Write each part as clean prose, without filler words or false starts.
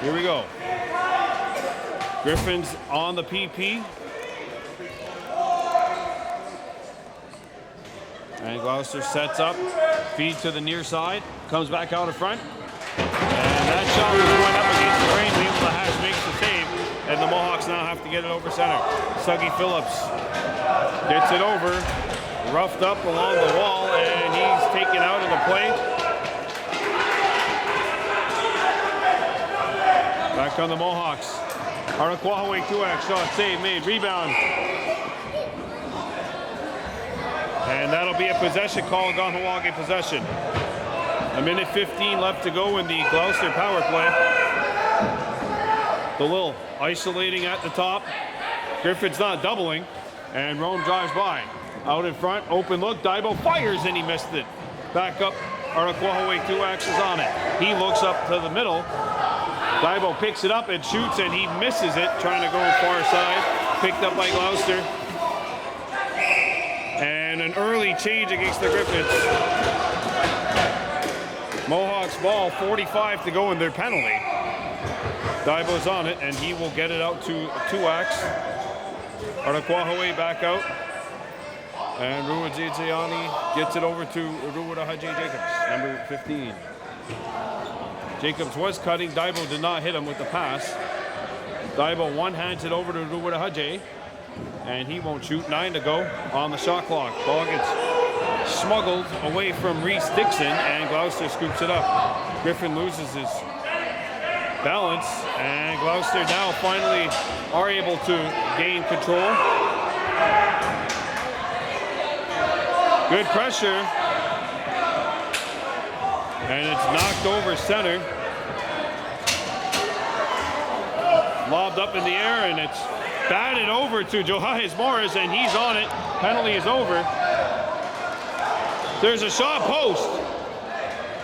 Here we go. Griffins on the PP. And Glouster sets up, feed to the near side, comes back out in front. And that shot was going up against the grain. Liam Lahash makes the save. And the Mohawks now have to get it over center. Suggy Phillips gets it over, roughed up along the wall, and he's taken out of the play. Back on the Mohawks. Kahnawake 2X shot, save made, rebound. And that'll be a possession call, Kahnawake possession. A minute 15 left to go in the Gloucester power play. The little isolating at the top. Griffin's not doubling, and Rome drives by. Out in front, open look, Daibo fires and he missed it. Back up, Kahnawake 2X is on it. He looks up to the middle. Daibo picks it up and shoots, and he misses it, trying to go far side. Picked up by Glouster. And an early change against the Griffins. Mohawks ball, 45 to go in their penalty. Daibo's on it, and he will get it out to 2X. Kahnawake back out. And Ruwa Ziziani gets it over to Ruwa Haji Jacobs, number 15. Jacobs was cutting. Daibo did not hit him with the pass. Daibo one-hands it over to Ruwa Haji, and he won't shoot. 9 to go on the shot clock. Ball gets smuggled away from Reese Dixon, and Gloucester scoops it up. Griffin loses his balance, and Gloucester now finally are able to gain control. Good pressure, and it's knocked over center. Lobbed up in the air, and it's batted over to Johannes Morris, and he's on it. Penalty is over. There's a shot post.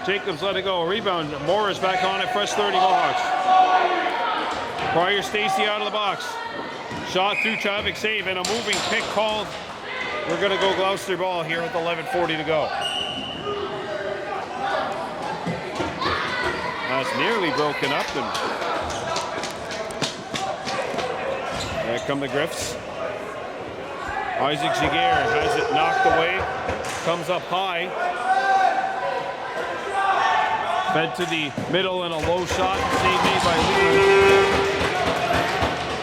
Jacobs let it go. Rebound. Morris back on it. Fresh 30 Mohawks. Pryor Stacy out of the box. Shot through traffic, save, and a moving pick called. We're going to go Gloucester ball here with 11:40 to go. That's nearly broken up. And there come the Griffs. Isaac Giguère has it knocked away. Comes up high. Fed to the middle and a low shot. Save made by Lewis.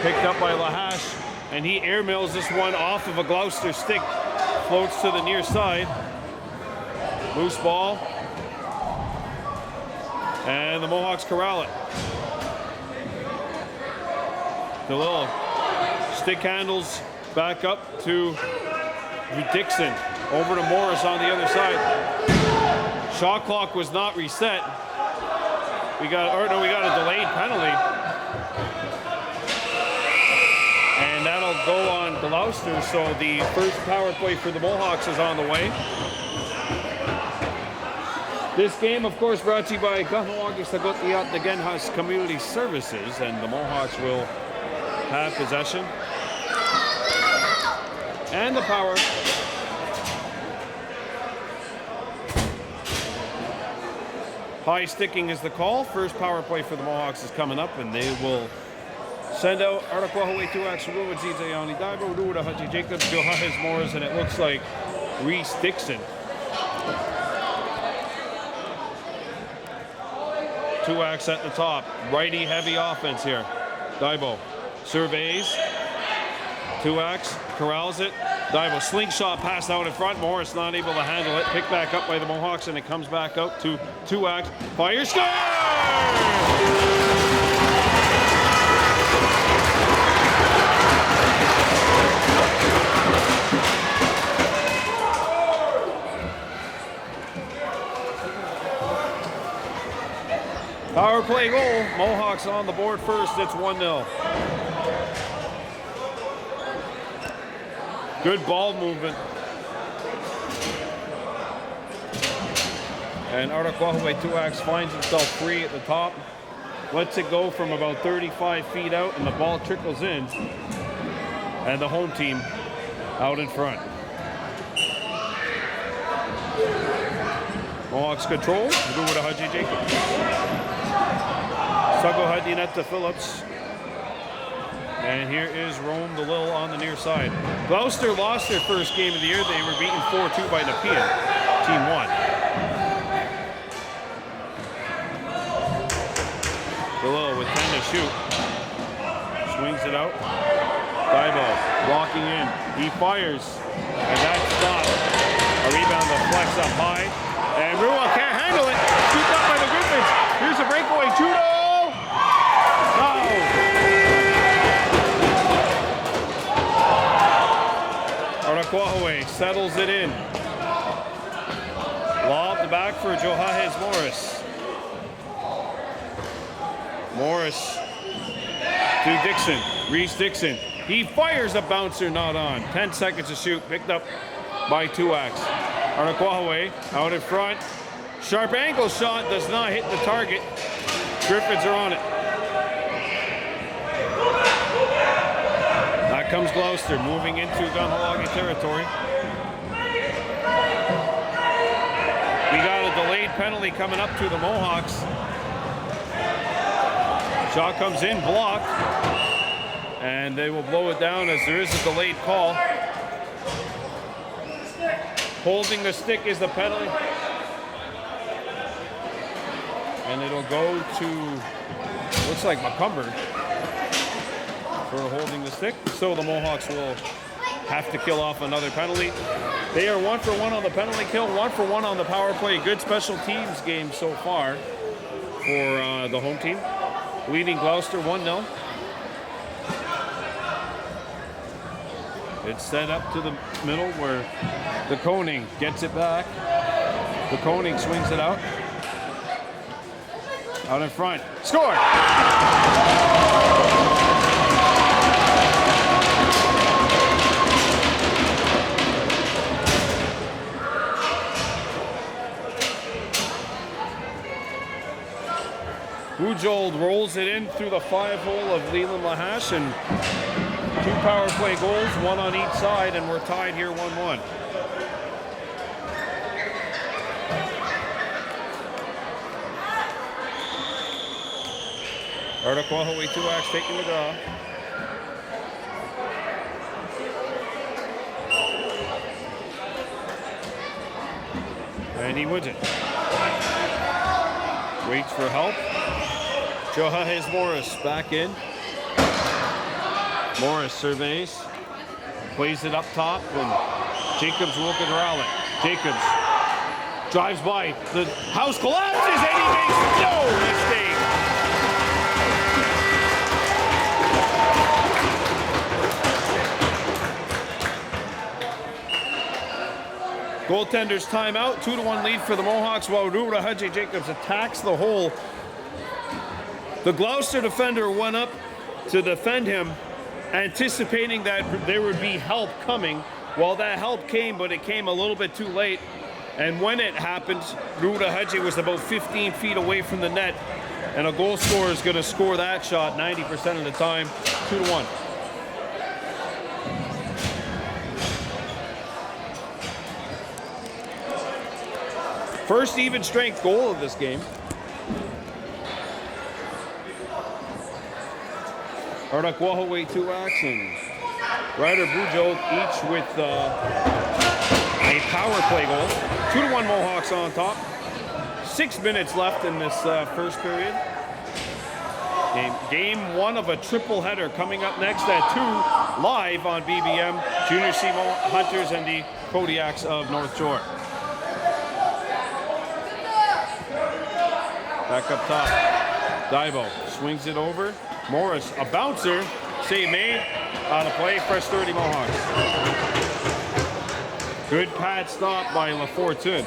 Picked up by Lahash. And he air mills this one off of a Gloucester stick. Floats to the near side. Loose ball. And the Mohawks corral it. The little stick handles back up to Dixon. Over to Morris on the other side. Shot clock was not reset. We got a delayed penalty. And that'll go on Gloucester, so the first power play for the Mohawks is on the way. This game, of course, brought to you by Kahnawake Sagotiat Degenhas Community Services, and the Mohawks will have possession. And the power. High sticking is the call. First power play for the Mohawks is coming up, and they will send out Kahnawake 2X, Ruwa Ziziani, Daibo, Ruwa Haji Jacobs, Johannes Morris, and it looks like Reese Dixon. 2X at the top. Righty heavy offense here. Daibo surveys. 2X corrals it. Daibo slingshot pass out in front. Morris not able to handle it. Picked back up by the Mohawks, and it comes back out to 2X. Fire, score! Power play goal. Mohawks on the board first. It's 1-0. Good ball movement. And Kahnawake 2X finds himself free at the top. Lets it go from about 35 feet out, and the ball trickles in. And the home team out in front. Mohawks control. Ruwa Haji Jacobs. Sago behind the net to Phillips. And here is Rome the Lil on the near side. Glouster lost their first game of the year. They were beaten 4-2 by Nepean. Team 1. The Lil with 10 to shoot. Swings it out. Dibo walking in. He fires. And that's stopped. A rebound that flex up high. And Rua can't handle it. Scooped up by the Griffins. Here's a breakaway. Judo! Kahnawake settles it in. Lob the back for Johannes Morris. Morris to Dixon. Reese Dixon. He fires a bouncer, not on. 10 seconds to shoot. Picked up by Tuax. Kahnawake out in front. Sharp angle shot does not hit the target. Griffins are on it. That comes Glouster moving into Kahnawake territory. We got a delayed penalty coming up to the Mohawks. Shot comes in, blocked. And they will blow it down as there is a delayed call. Holding the stick is the penalty. And it'll go to, looks like McCumber for holding the stick. So the Mohawks will have to kill off another penalty. They are 1 for 1 on the penalty kill, 1 for 1 on the power play. Good special teams game so far for the home team. Leading Gloucester 1-0. It's set up to the middle where the Koning gets it back. The Koning swings it out. Out in front. Score! Bujold rolls it in through the 5-hole of Leland Lahash, and 2 power play goals, 1 on each side, and we're tied here 1-1. Kahnawake Tuax taking the draw. And he wins it. Waits for help. Johannes Morris back in. Morris surveys. Plays it up top, and Jacobs will corral it. Jacobs drives by. The house collapses, and he makes no mistake. Goaltender's timeout, 2-1 lead for the Mohawks while Rura Hadji Jacobs attacks the hole. The Gloucester defender went up to defend him, anticipating that there would be help coming. Well, that help came, but it came a little bit too late. And when it happened, Rura Hadji was about 15 feet away from the net, and a goal scorer is going to score that shot 90% of the time, 2-1. First even strength goal of this game. Kahnawake Tuax and Ryder Bujold each with a power play goal. 2-1 Mohawks on top. 6 minutes left in this first period. Game 1 of a triple header coming up next at 2 live on BBM. Junior C Hunters and the Kodiaks of North Shore. Back up top. Dibo swings it over. Morris, a bouncer. Save made on the play. Fresh 30 Mohawks. Good pad stop by LaFortune.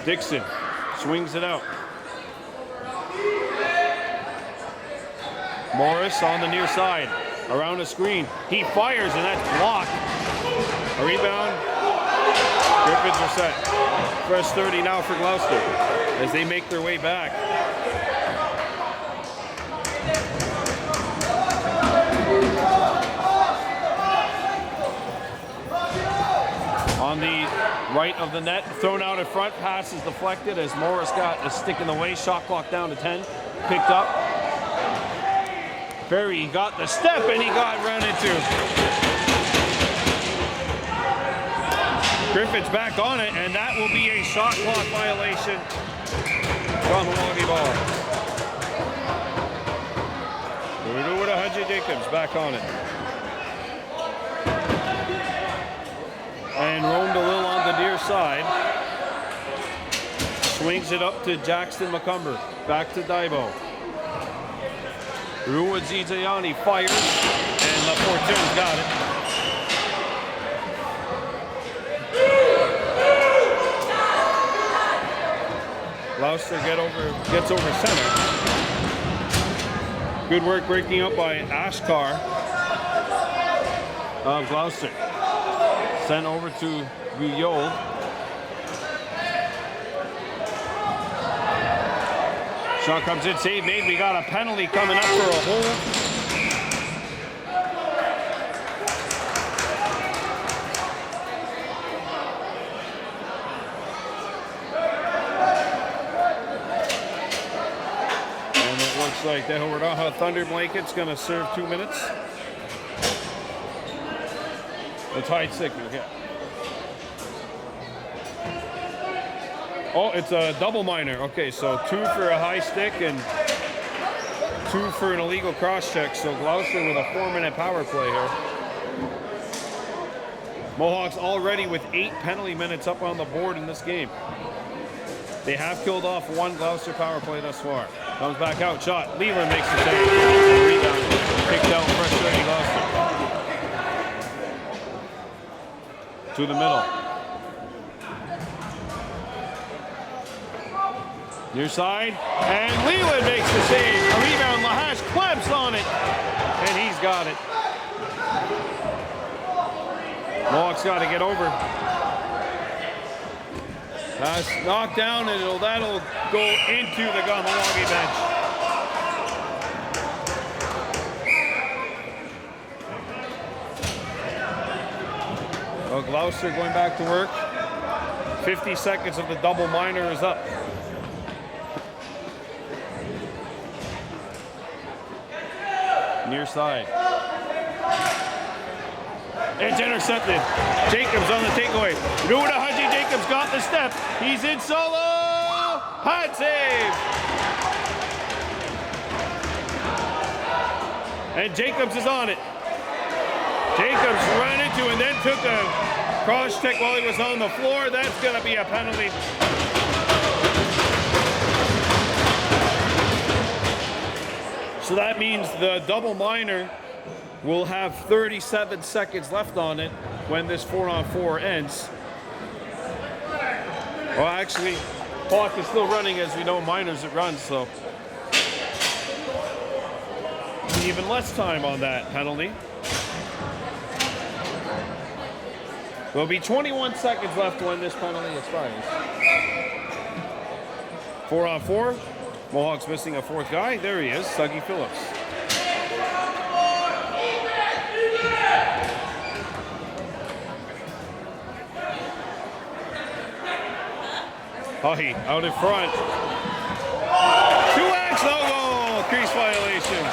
Dixon swings it out. Morris on the near side. Around the screen. He fires, and that's blocked. A rebound. Griffins are set. Fresh 30 now for Gloucester as they make their way back. On the right of the net, thrown out in front, pass is deflected as Morris got a stick in the way. Shot clock down to 10. Picked up Ferry got the step and he got run into. Griffith's back on it, and that will be a shot clock violation. Kahnawake ball. Ruda Haji Jacobs back on it. And roamed a little on the near side. Swings it up to Jackson McCumber. Back to Daibo. Rua Zizayani fires, and Lafortune's got it. Glouster gets over center. Good work breaking up by Ashkar of Gloucester. Sent over to Guyot. Shot comes in, save made. We got a penalty coming up for a hold. And it looks like the Hawaraha Thunder Blanket's going to serve 2 minutes. The tied signal, yeah. Oh, it's a double minor. Okay, so 2 for a high stick and 2 for an illegal cross check. So Gloucester with a 4-minute power play here. Mohawks already with 8 penalty minutes up on the board in this game. They have killed off 1 Gloucester power play thus far. Comes back out, shot. Leland makes the save. Rebound. Kicked out, frustrating Gloucester. To the middle. Near side, and Leland makes the save. A rebound, Lahash clamps on it, and he's got it. Mohawks got to get over. Pass knocked down, and that'll go into the Kahnawake bench. Well, Gloucester going back to work. 50 seconds of the double minor is up. Near side. It's intercepted. Jacobs on the takeaway. Ruda Haji Jacobs got the step. He's in solo. Hot save. And Jacobs is on it. Jacobs ran into and then took a cross check while he was on the floor. That's going to be a penalty. So that means the double minor will have 37 seconds left on it when this 4-on-4 ends. Well, actually, clock is still running, as we know, minors it runs, so even less time on that penalty. There'll be 21 seconds left when this penalty expires. 4-on-4. Mohawks missing a 4th guy. There he is, Dougie Phillips. Haughey out in front. 2x, no goal. Crease violation.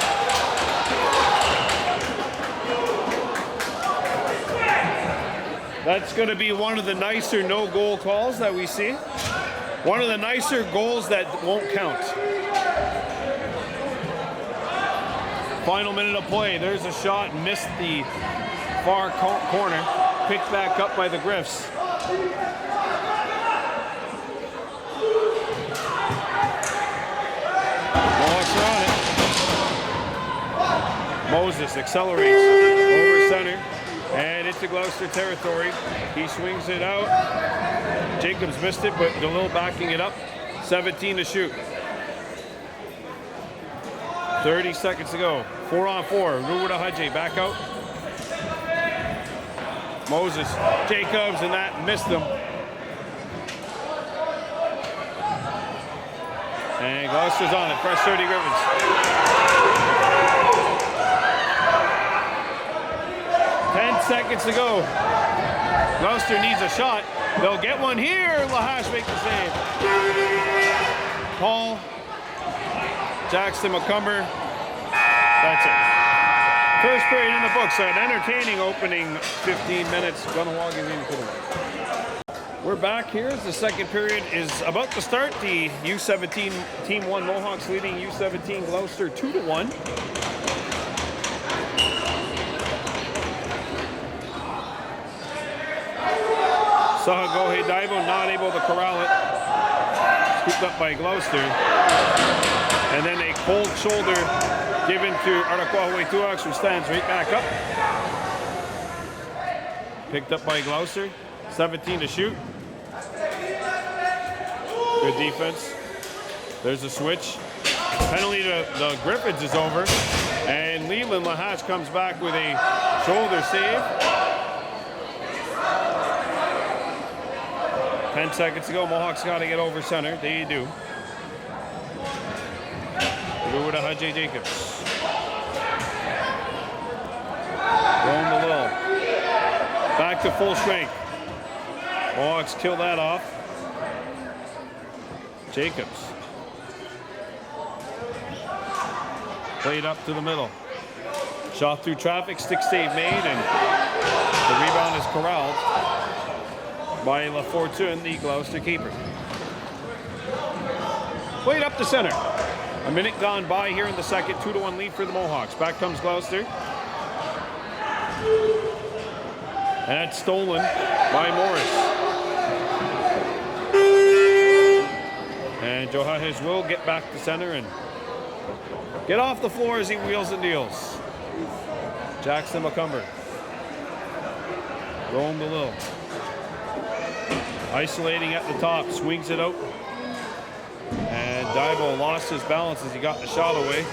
That's going to be one of the nicer no goal calls that we see. One of the nicer goals that won't count. Final minute of play. There's a shot, missed the far corner. Picked back up by the Griffs. Mohawks are on it. Moses accelerates over center. And into Gloucester territory. He swings it out. Jacobs missed it, but DeLille backing it up. 17 to shoot. 30 seconds to go. 4-on-4. Ruda Haji back out. Moses, Jacobs, and that missed him. And Gloucester's on it. Fresh 30 Griffins. 10 seconds to go. Gloucester needs a shot. They'll get one here. Lahash makes the save. Paul, Jackson McCumber, That's it. First period in the books. An entertaining opening 15 minutes. Kahnawake leading to the win. We're back here as the second period is about to start. The U17 Team 1 Mohawks leading U17 Glouster 2-1. Sahagohe Daibo not able to corral it. Scooped up by Glouster. And then a cold shoulder given to Arakawawe Tuaks, who stands right back up. Picked up by Glouster. 17 to shoot. Good defense. There's a switch. Penalty to the Griffins is over. And Leland Lahash comes back with a shoulder save. 10 seconds to go. Mohawks got to get over center. They do. Over to Hajj Jacobs. Going the little. Back to full strength. Mohawks kill that off. Jacobs. Played up to the middle. Shot through traffic, stick save made, and the rebound is corralled by La Fortune, the Gloucester keeper. Played up the center. A minute gone by here in the second. 2-1 lead for the Mohawks. Back comes Gloucester. And that's stolen by Morris. And Johahes will get back to center and get off the floor as he wheels and deals. Jackson McCumber. Roam the little. Isolating at the top, swings it out. And Daibo lost his balance as he got the shot away.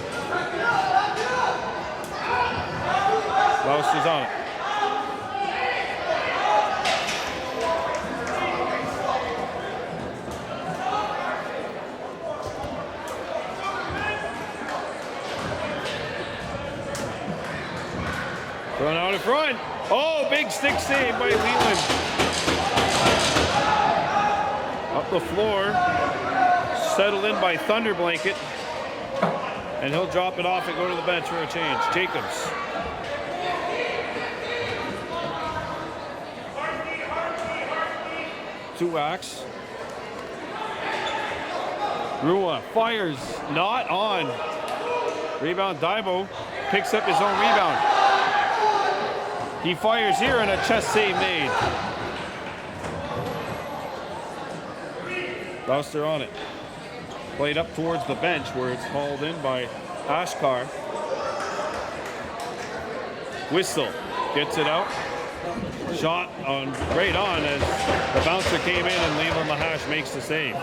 Glouster's on it. Thrown out in front. Oh, big stick save by Leland. Up the floor. Settled in by Thunder Blanket. And he'll drop it off and go to the bench for a change. Jacobs. Tuaks. Rua fires. Not on. Rebound. Daibo picks up his own rebound. He fires here and a chest save made. Gloucester on it. Played up towards the bench where it's hauled in by Ashkar. Whistle gets it out. Shot on right on as the bouncer came in and Leland Lahash makes the save.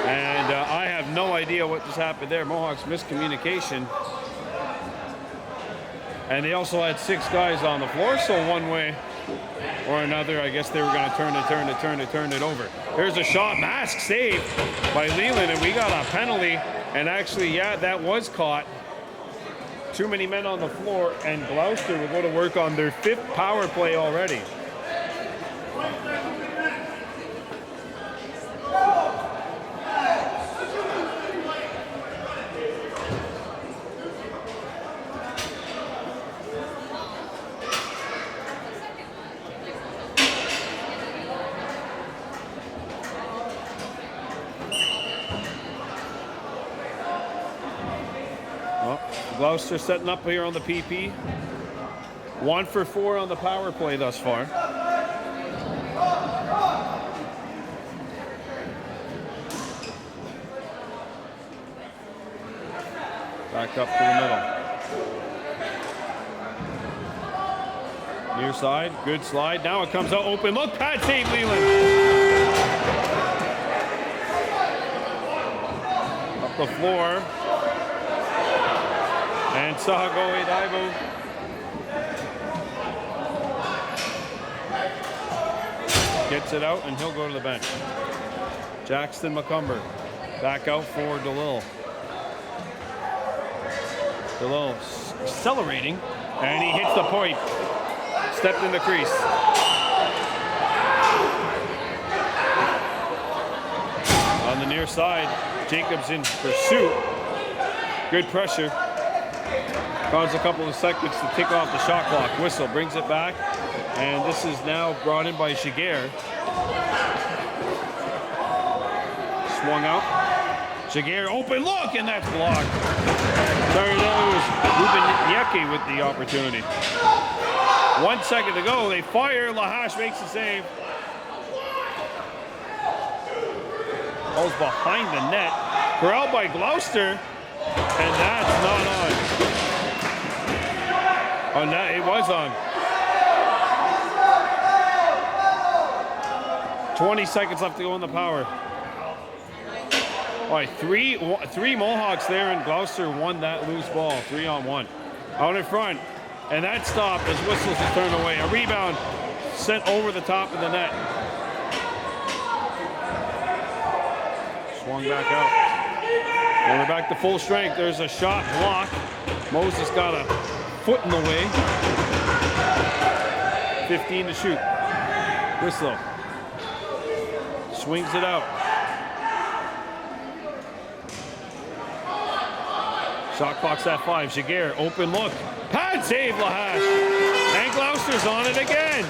And I have no idea what just happened there. Mohawks miscommunication. And they also had 6 guys on the floor, so one way or another, I guess they were going to turn it over. There's a shot, mask save by Leland, and we got a penalty. And actually, yeah, that was caught. Too many men on the floor, and Gloucester will go to work on their 5th power play already. Gloucester setting up here on the PP. 1 for 4 on the power play thus far. Back up to the middle. Near side, good slide. Now it comes out open. Look, pad save, Leland. Up the floor. And Sahagoe Daibo. Gets it out and he'll go to the bench. Jackson McCumber back out for DeLille. DeLille accelerating and he hits the point. Stepped in the crease. side. Jacobs in pursuit. Good pressure. Caused a couple of seconds to tick off the shot clock. Whistle brings it back. And this is now brought in by Jaguar. Swung out. Jaguar, open look, and that's blocked. Sorry, that was Ruben Nyeke with the opportunity. 1 second to go. They fire. Lahash makes the save. Ball's behind the net. Corralled by Glouster. And that's not on. On that, it was on. 20 seconds left to go in the power. All right, three Mohawks there, and Glouster won that loose ball, 3-on-1. Out in front, and that stopped as Whistles is turned away. A rebound sent over the top of the net. Swung back out. And we're back to full strength. There's a shot block. Moses got a foot in the way. 15 to shoot. Whistler swings it out. Shot clock's at 5. Jaguar, open look. Pad save, Lahash. And Glouster's on it again.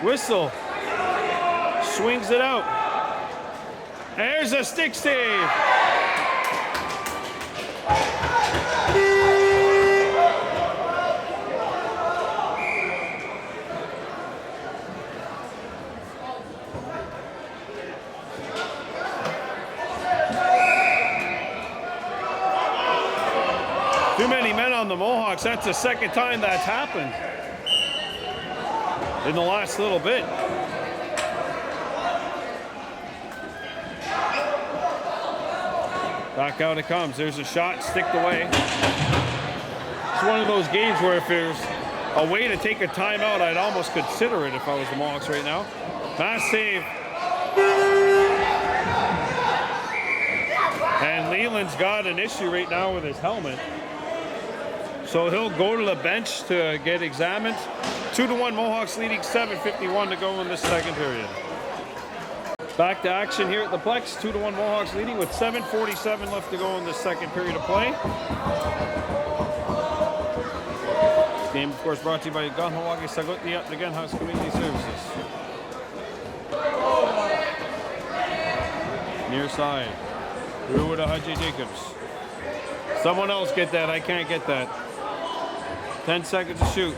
Whistle swings it out. There's a stick save. Too many men on the Mohawks. That's the second time that's happened in the last little bit. Back out it comes. There's a shot, sticked away. It's one of those games where if there's a way to take a timeout, I'd almost consider it if I was the Mohawks right now. Pass save. And Leland's got an issue right now with his helmet. So he'll go to the bench to get examined. 2-1 Mohawks leading, 7:51 to go in this second period. Back to action here at the Plex. 2-1 Mohawks leading with 7:47 left to go in the second period of play. This game, of course, brought to you by Kahnawake Sagutni at Again House Community Services. Near side. Through to Haji Jacobs. Someone else get that. I can't get that. 10 seconds to shoot.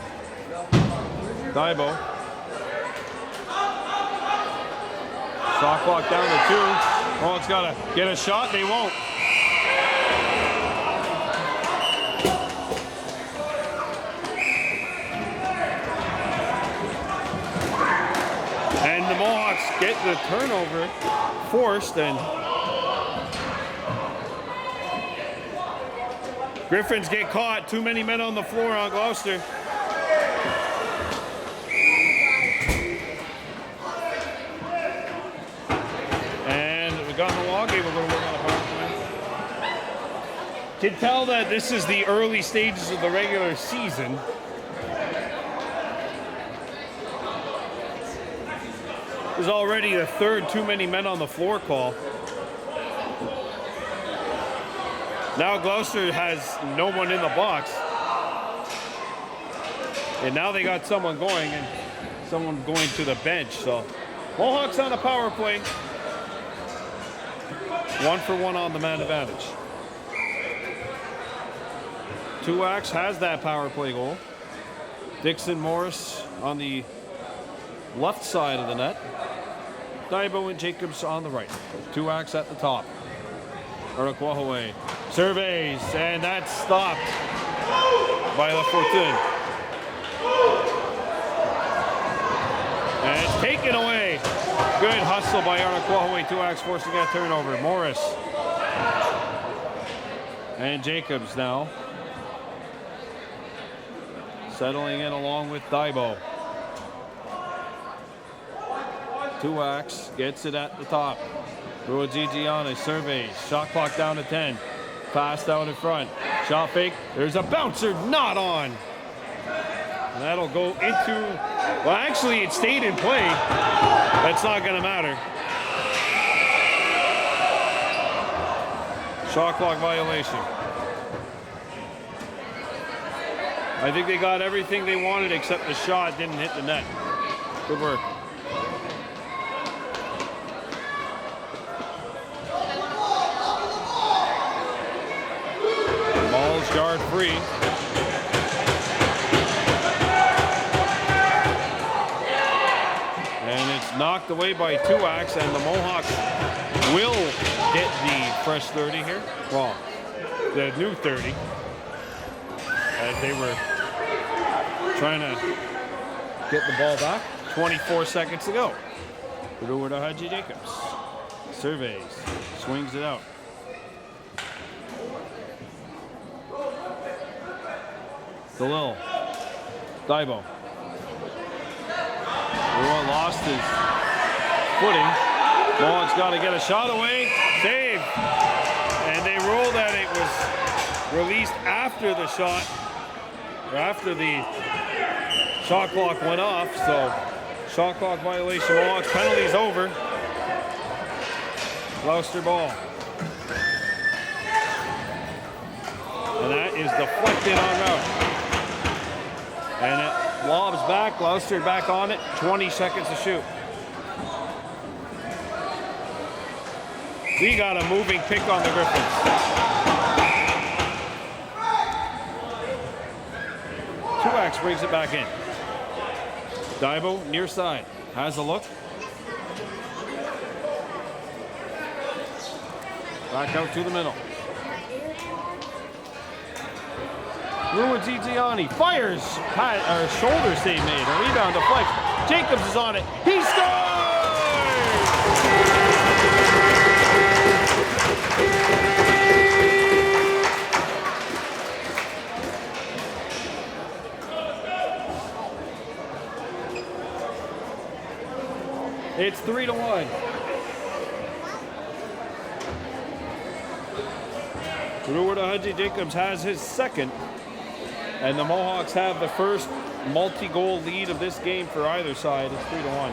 Daibo. Shot clock down to 2. Oh, it's got to get a shot. They won't. And the Mohawks get the turnover forced, and Griffins get caught. Too many men on the floor on Gloucester. Kahnawake, we're going to work on a power play. Can tell that this is the early stages of the regular season. There's already the third too many men on the floor call. Now Gloucester has no one in the box. And now they got someone going and someone going to the bench. So Mohawks on a power play. 1-for-1 on the man advantage. Tuax has that power play goal. Dixon Morris on the left side of the net. Daibo and Jacobs on the right. Tuax at the top. Kahnawake surveys, and that's stopped by LaFortune. And it's taken away. Good hustle by Kahnawake. Tuax forcing that turnover. Morris. And Jacobs now. Settling in along with Daibo. Tuax gets it at the top. Ruajigiana surveys. Shot clock down to 10. Pass down in front. Shot fake. There's a bouncer not on. And that'll go into... Well, actually, it stayed in play. That's not going to matter. Shot clock violation. I think they got everything they wanted except the shot didn't hit the net. Good work. Ball's yard free. And it's knocked away by Kahnawake, and the Mohawks will get the fresh 30 here. Well, the new 30. As they were trying to get the ball back. 24 seconds to go. Over to Haji Jacobs. Surveys. Swings it out. Dalil. Daibo. Everyone lost his footing. Mohawks got to get a shot away. Save. And they ruled that it was released after the shot, or after the shot clock went off. So shot clock violation. Mohawks penalties over. Glouster ball. And that is deflected en route. And it lobs back. Glouster back on it. 20 seconds to shoot. We got a moving pick on the Griffins. Kahnawake brings it back in. Daibo near side. Has a look. Back out to the middle. Ruin Ziziani fires. Shoulder save made. A rebound deflects. Jacobs is on it. He scores! It's 3-1. Haji Jacobs has his second, and the Mohawks have the first multi-goal lead of this game for either side. It's 3-1.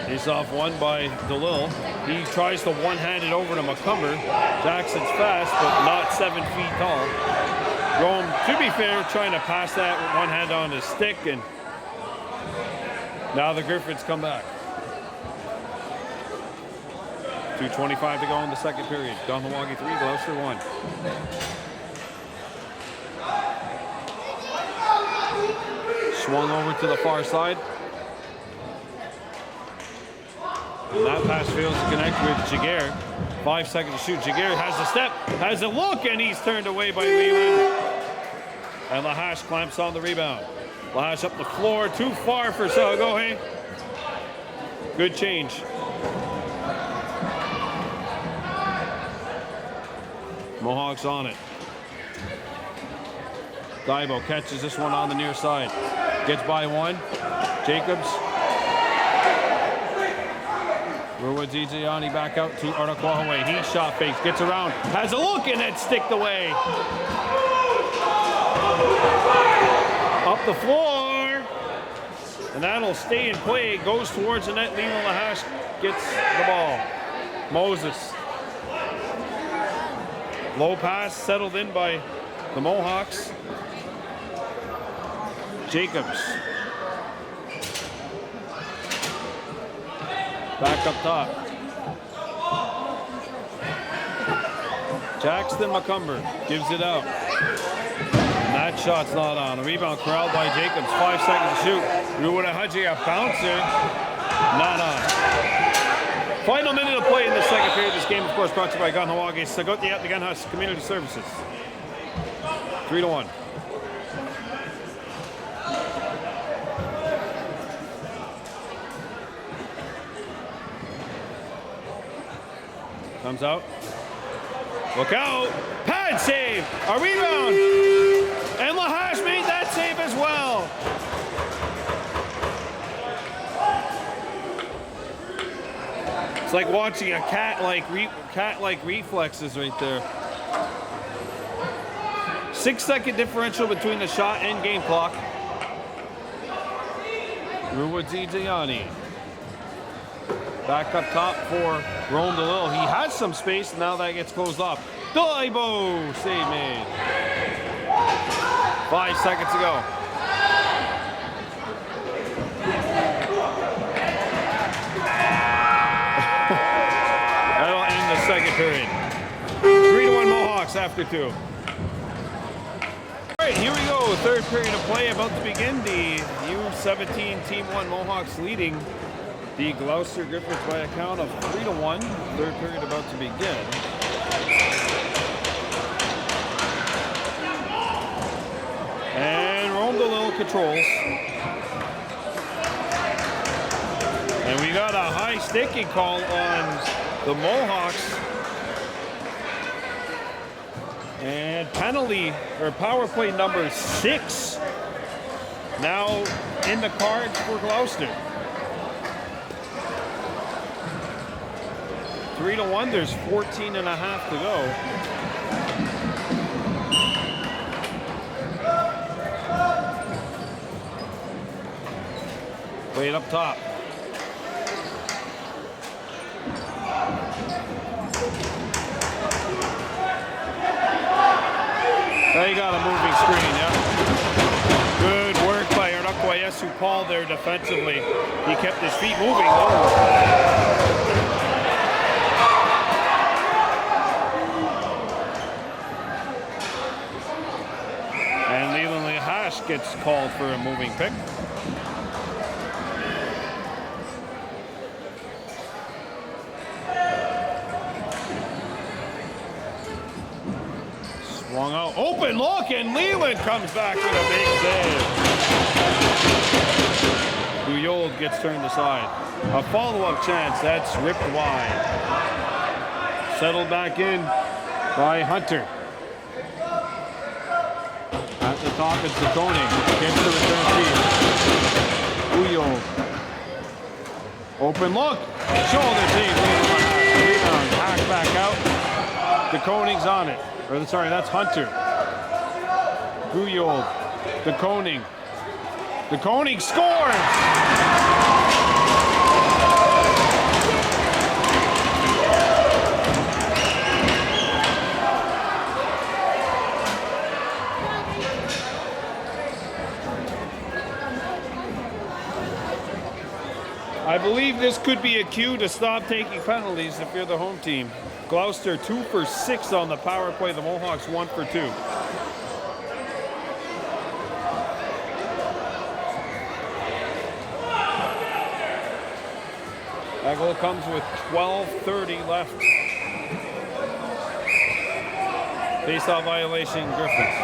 Face off won by Dalil. He tries to one-hand it over to McCumber. Jackson's fast, but not 7 feet tall. Rome, to be fair, trying to pass that with one hand on his stick, and now the Griffins come back. 2:25 to go in the second period. Kahnawake 3, Glouster 1. Swung over to the far side. And that pass fails to connect with Jaguar. 5 seconds to shoot. Jaguar has the step, has a look, and he's turned away by Leland. And Lahash clamps on the rebound. Lahash up the floor, too far for Salagohe. Good change. Mohawks on it. Daibo catches this one on the near side. Gets by one. Jacobs. Ruwa Ziziani back out to Kahnawake. He shot fakes, gets around, has a look, and it's sticked away. Up the floor. And that'll stay in play. Goes towards the net. Leland Lahash gets the ball. Moses. Low pass settled in by the Mohawks. Jacobs. Back up top. Jackson McCumber gives it out. And that shot's not on. A rebound corralled by Jacobs. 5 seconds to shoot. Ruwa Haji, a bouncer. Not on. Final minute of play in the second period. This game, of course, brought to you by Kahnawake Sagotti at the Gunhouse Community Services. 3-1. Comes out. Look out. Pad save. A rebound. And Lahash made that save as well. It's like watching a cat-like reflexes right there. 6-second differential between the shot and game clock. Ruwadzidziani. Back up top for Rome DeLille. He has some space, and now that gets closed off. Daibo, save made. 5 seconds to go. That'll end the second period. 3-1 Mohawks after 2. All right, here we go. Third period of play about to begin. The U17 Team 1 Mohawks leading the Glouster Griffins by a count of 3-1. Third period about to begin. And Rome DeLille controls. And we got a high staking call on the Mohawks. And penalty, or power play number 6, now in the cards for Glouster. 3-1, there's 14 and a half to go. Wait up top. Now you got a moving screen, yeah. Good work by Arnaquayesu Paul there defensively. He kept his feet moving. Oh. And Leland Hash gets called for a moving pick. Swung out, open look, and Leland comes back with a big save. Guyold gets turned aside. A follow-up chance, that's ripped wide. Settled back in by Hunter. At the top, it's Zakoni. Gets the return feed. Guyold. Open look. Shoulder save. Rebound. Hack back out. DeKoning's on it. Or sorry, that's Hunter. Guyold. DeKoning. DeKoning scores! I believe this could be a cue to stop taking penalties if you're the home team. Glouster 2 for 6 on the power play. The Mohawks 1 for 2. That goal comes with 12:30 left. Face-off violation, Griffins.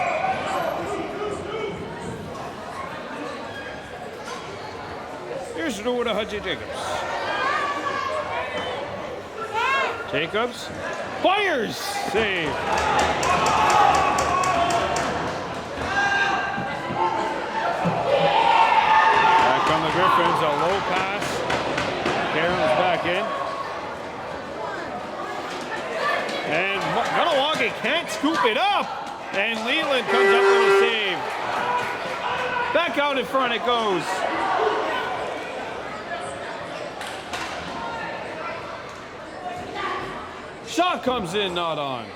Here's Ruda Haji Jacobs. Jacobs fires! Save. Back on the Griffins, a low pass. Karen's back in. And Kahnawake can't scoop it up. And Leland comes up with a save. Back out in front it goes. Shot comes in, not on.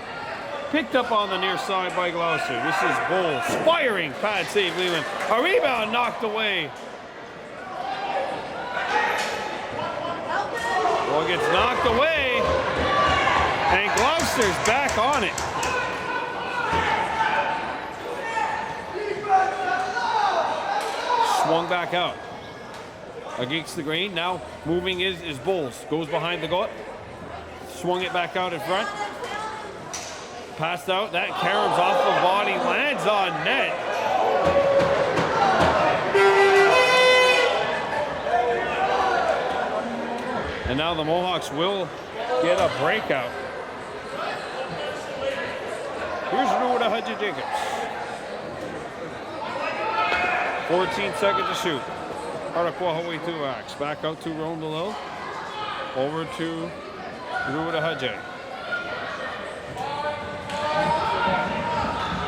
Picked up on the near side by Gloucester. This is Bull. Firing pad save, Leland. A rebound knocked away. Well, gets knocked away. And Gloucester's back on it. Swung back out. Against the grain. Now moving is Bulls. Goes behind the goal. Swung it back out in front. Passed out. That caroms off the body. Lands on net. And now the Mohawks will get a breakout. Here's Ruda Haji Jacobs. 14 seconds to shoot. Arnaquayesu 2-ax. Back out to Rome DeLille. Over to Ruda Haji.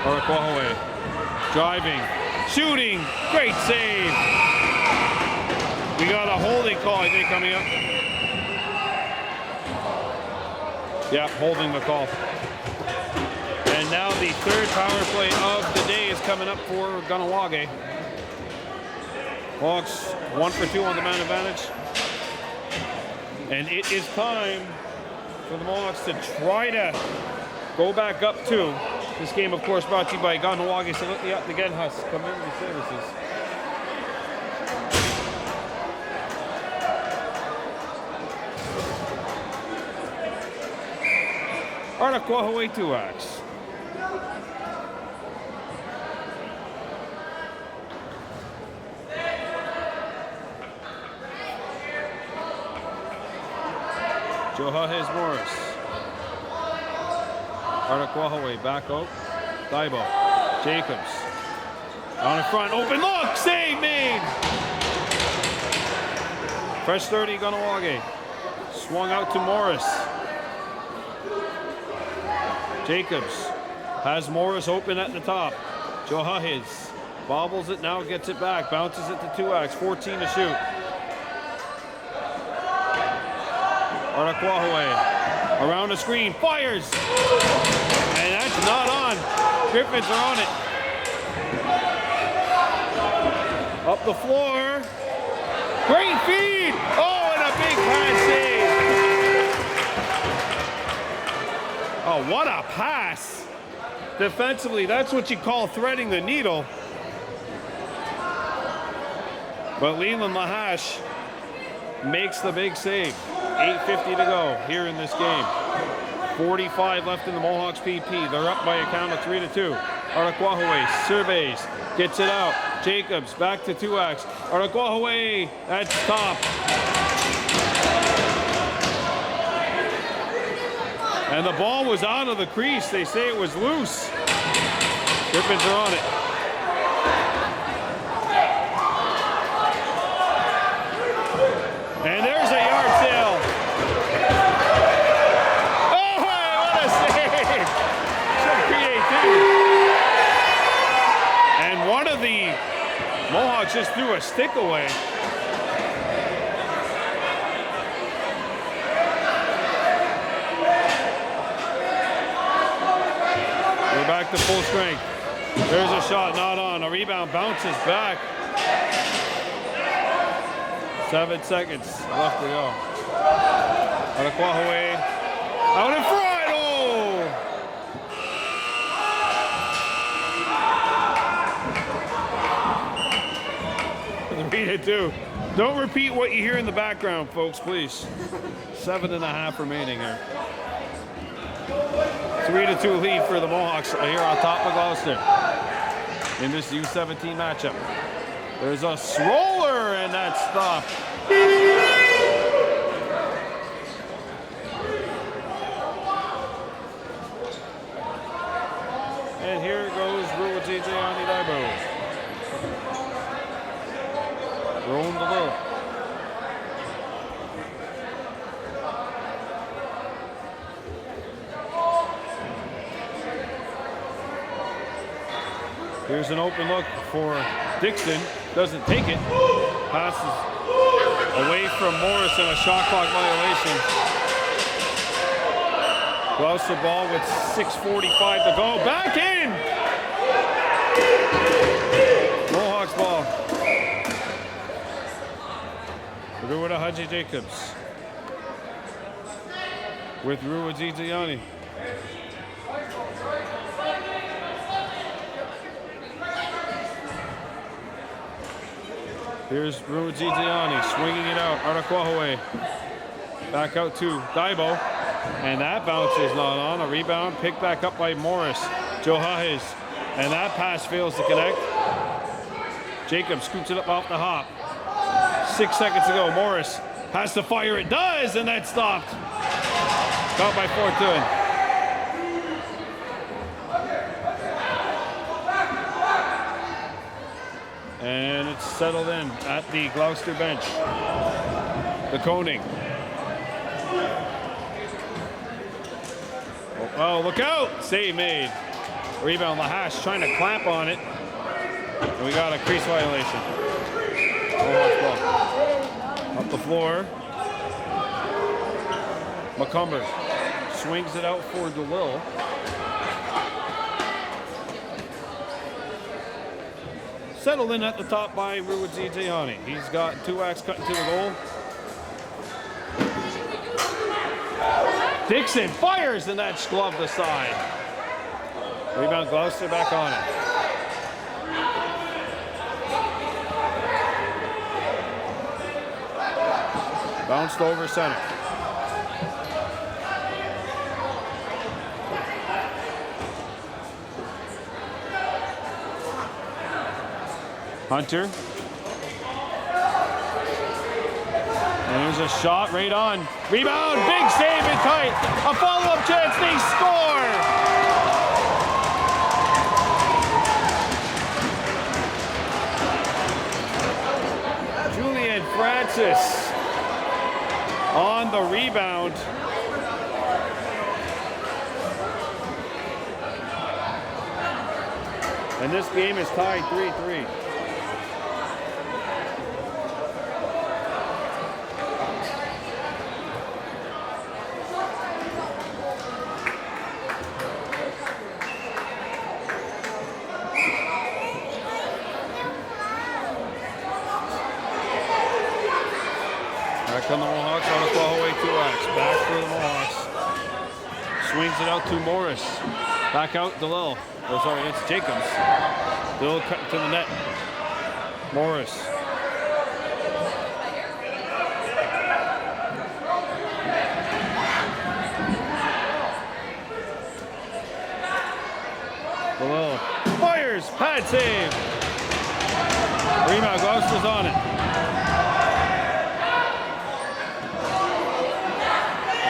Araquahaway driving, shooting, great save. We got a holding call, I think, coming up. Yeah, holding the call. And now the third power play of the day is coming up for Kahnawake. Hawks 1 for 2 on the man advantage. And it is time for the Mohawks to try to go back up 2. This game, of course, brought to you by Kahnawake the Genhus Community Services. Araquahaway 2-acts. Johahes Morris. Araquahaway back out. Daibo. Jacobs. On in front. Open look. Save made. Fresh 30 Kahnawake. Swung out to Morris. Jacobs has Morris open at the top. Johahes bobbles it now, gets it back, bounces it to 2-acts. 14 to shoot. Araquahaway around the screen, fires! And that's not on. Griffins are on it. Up the floor. Great feed! Oh, and a big pass save. Oh, what a pass. Defensively, that's what you call threading the needle. But Leland Lahash makes the big save. 8:50 to go here in this game. 45 left in the Mohawks PP. They're up by a count of 3-2. Araquahaway surveys, gets it out. Jacobs back to 2-acts. Araquahaway, that's top. And the ball was out of the crease. They say it was loose. Griffins are on it. And there's a yard sale. Oh, what a save! Some creativity. And one of the Mohawks just threw a stick away. We're back to full strength. There's a shot, not on. A rebound bounces back. 7 seconds left to go. Araquahaway out in front. Oh! 3-2. Don't repeat what you hear in the background, folks, please. 7.5 remaining here. 3-2 lead for the Mohawks here on top of Gloucester in this U17 matchup. There's a stroller, and that's stopped. And here goes Ruwajiji Daibo. Rolling the low. Here's an open look for Dixon. Doesn't take it. Passes away from Morris and a shot clock violation. Gloucester ball with 6:45 to go. Back in! Mohawks ball. Ruwada Haji Jacobs with Ruwajiji. Here's Ruwajiji swinging it out. Araquahaway back out to Daibo. And that bounce is not on. A rebound picked back up by Morris. Johahes. And that pass fails to connect. Jacob scoots it up off the hop. 6 seconds to go. Morris has to fire. It does, and that stopped. Caught by Fortune. And it's settled in at the Gloucester bench. The Koning. Oh, look out! Save made. Rebound, Lahash trying to clamp on it. And we got a crease violation. Mohawks ball. Up the floor. McCumber swings it out for DeLille. Settled in at the top by Ruud Ziziani. He's got Tuax cutting to the goal. Dixon fires and that's gloved aside. Rebound, Glouster back on it. Bounced over center. Hunter. And there's a shot right on. Rebound, big save and tight. A follow-up chance, they score! Julian Francis on the rebound. And this game is tied 3-3. Back on the Mohawks on the Kahnawake Tuax. Back for the Mohawks. Swings it out to Morris. Back out DeLille. Oh, sorry, it's Jacobs. DeLille cut to the net. Morris. DeLille fires. Pad save. Rebound. Glouster's on it.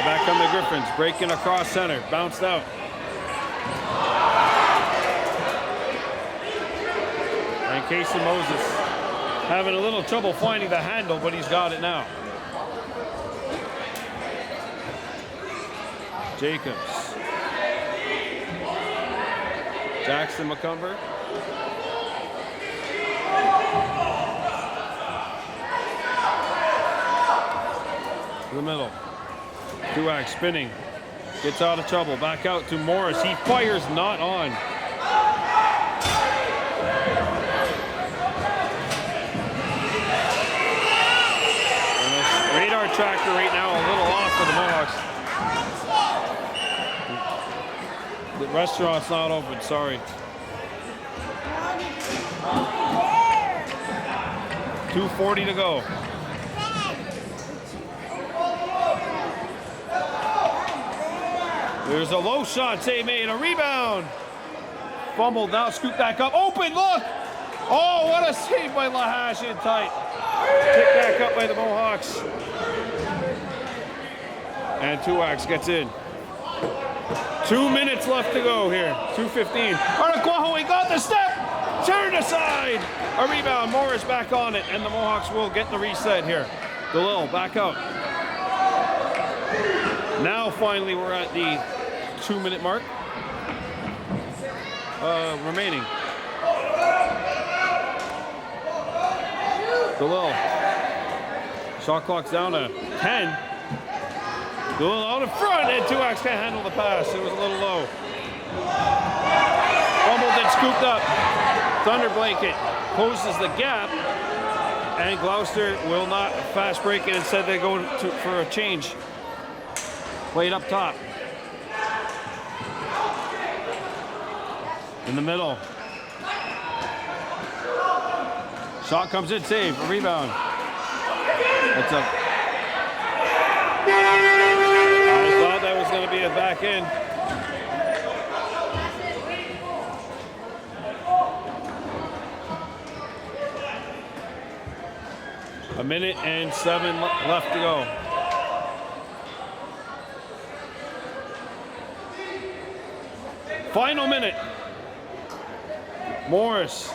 Back on the Griffins, breaking across center, bounced out. And Casey Moses having a little trouble finding the handle, but he's got it now. Jacobs. Jackson McCumber. To the middle. Tuax spinning, gets out of trouble, back out to Morris. He fires, not on. And this radar tracker right now a little off for the Mohawks. The restaurant's not open, sorry. 2:40 to go. There's a low shot, save made, a rebound. Fumbled, now scoop back up, open, look! Oh, what a save by Lahash in tight. Picked back up by the Mohawks. And Tuax gets in. 2 minutes left to go here, 2:15. Kahnawake got the step, turned aside. A rebound, Morris back on it, and the Mohawks will get the reset here. DeLille back out. Now finally we're at the 2-minute mark remaining. DeLille. Shot clock's down to 10. DeLille out in front, and Tuax can't handle the pass. It was a little low. Fumbled and scooped up. Thunder Blanket closes the gap, and Glouster will not fast break it. Instead, they go for a change. Played up top. In the middle. Shot comes in, save, a rebound. That's up. I thought that was going to be a back end. A minute and 7 left to go. Final minute. Morris.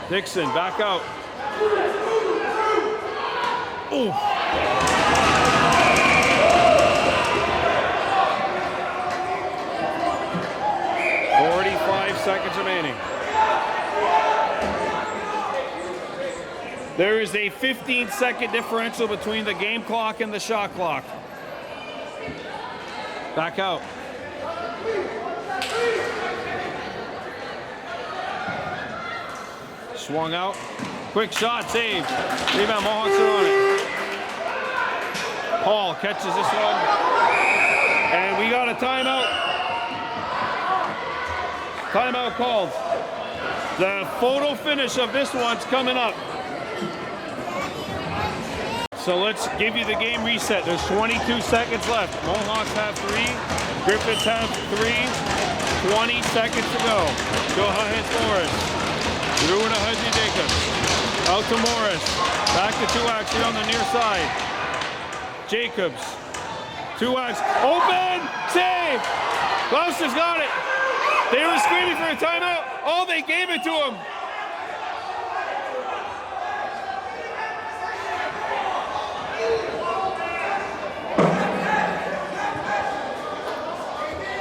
Dixon back out. Ooh. seconds remaining. There is a 15-second differential between the game clock and the shot clock. Back out. Swung out. Quick shot, saved. Rebound, Mohawks are on it. Paul catches this one. And we got a timeout. Timeout called. The photo finish of this one's coming up. So let's give you the game reset. There's 22 seconds left. Mohawks have 3. Griffins have 3. 20 seconds to go. Go ahead, Morris. Through to Hudgy Jacobs. Out to Morris. Back to Tuax here on the near side. Jacobs. Tuax. Open! Save! Gloucester's got it. They were screaming for a timeout. Oh, they gave it to him.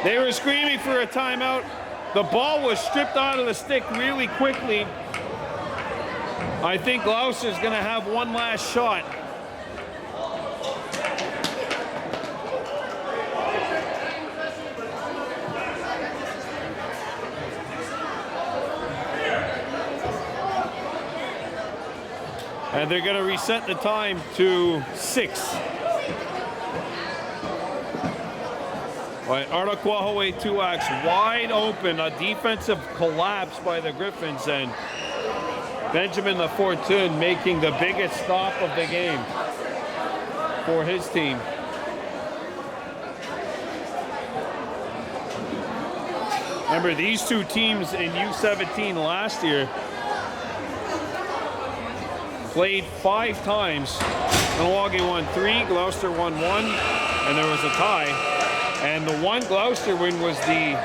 They were screaming for a timeout. The ball was stripped out of the stick really quickly. I think Gloucester's going to have one last shot. And they're going to reset the time to 6. Right, Kahnawake Tuax wide open, a defensive collapse by the Griffins, and Benjamin Lafortune making the biggest stop of the game for his team. Remember, these two teams in U17 last year played 5 times. Kahnawake won 3, Glouster won 1, and there was a tie. And the one Glouster win was the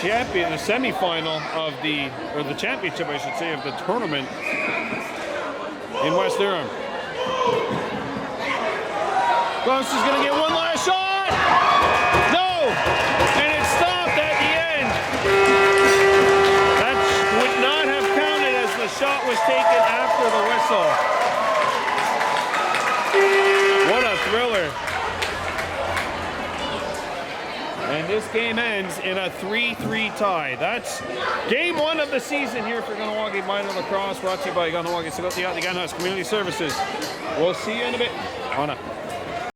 champion, the semifinal of the, or the championship, I should say, of the tournament in West Durham. Gloucester's going to get one last shot. No! And it stopped at the end. That would not have counted as the shot was taken after the whistle. What a thriller. And this game ends in a 3-3 tie. That's game 1 of the season here for Kahnawake Minor Lacrosse, brought to you by Kahnawake Community Services. We'll see you in a bit. On up.